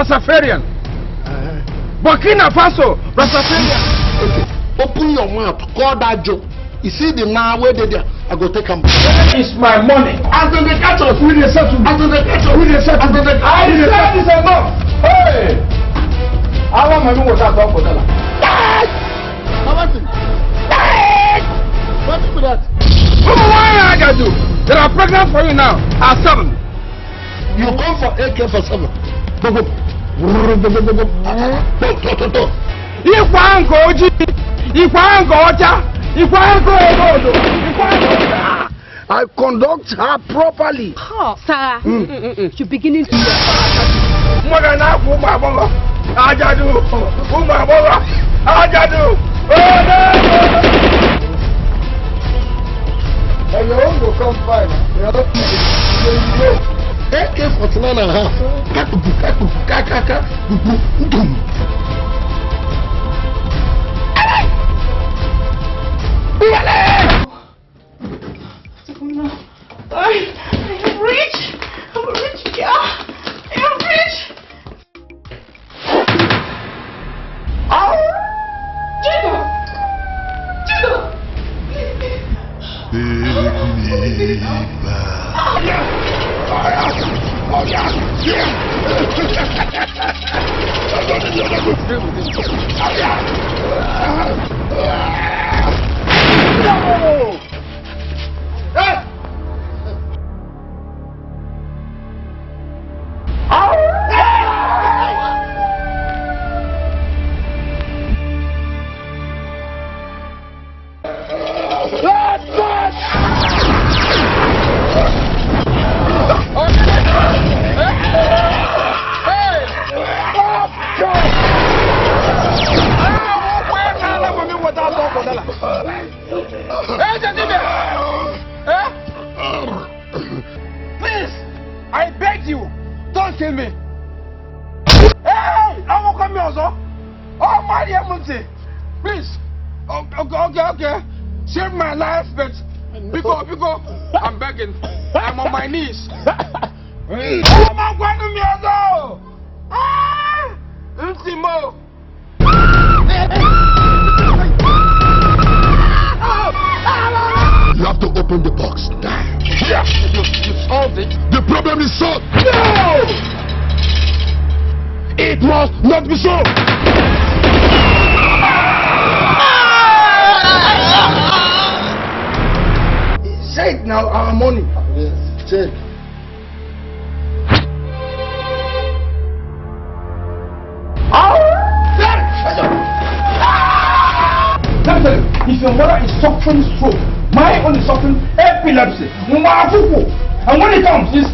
Rastafarian. Burkina Faso, Rastafarian. Okay. Open your mouth. Call that joke. You see the now where they there? I go take them. It's my money. After the catch us, we dey settle. After the catch us, we dey settle. After the I said this enough. Hey! I want my money was out for dollar. What is that? Why I got you? They are pregnant for you now. At 7. You come for AK for 7. I conduct her properly. Oh, Sarah, you're beginning to Your own will come fine. AK-49 and a half. I am rich. I'm rich, yeah. I am rich. Please, I beg you, don't kill me. Hey, I won't come here also. Oh my dear Munti, please. Okay. Save my life, but because I'm begging. I'm on my knees. Oh my God, me also. Ultimo. You have to open the box. Yeah, you solved it. The problem is solved. No! It must not be so. Say it now, our money. Yes, check. Let me tell you, if your mother is suffering stroke, my own is suffering epilepsy. And when it comes, it's